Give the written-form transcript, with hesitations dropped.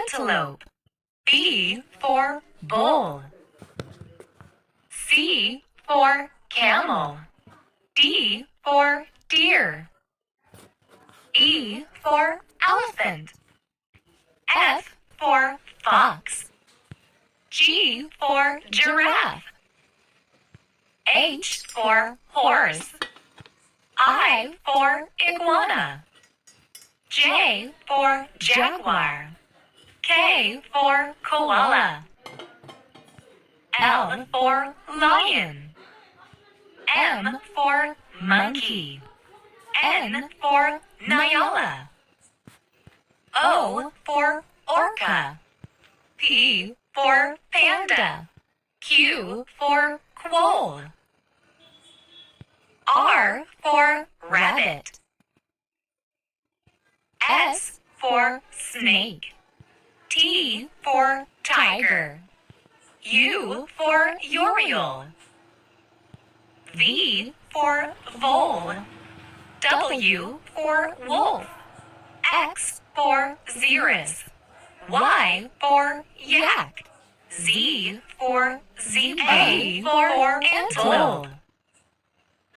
antelope. B for bull. C for camel. D for deer. E for elephant. F for fox. G for giraffe. H for horse. I for iguana. J for jaguar. K for koala. L for lion. M for monkey. N for Nyala. O for orca. P for panda. Q for quoll. R for rabbit. S for snake. T for tiger. U for Uriel. V for vole. W for wolf. X for xerus. Y for yak. Z for zebra. A for antelope.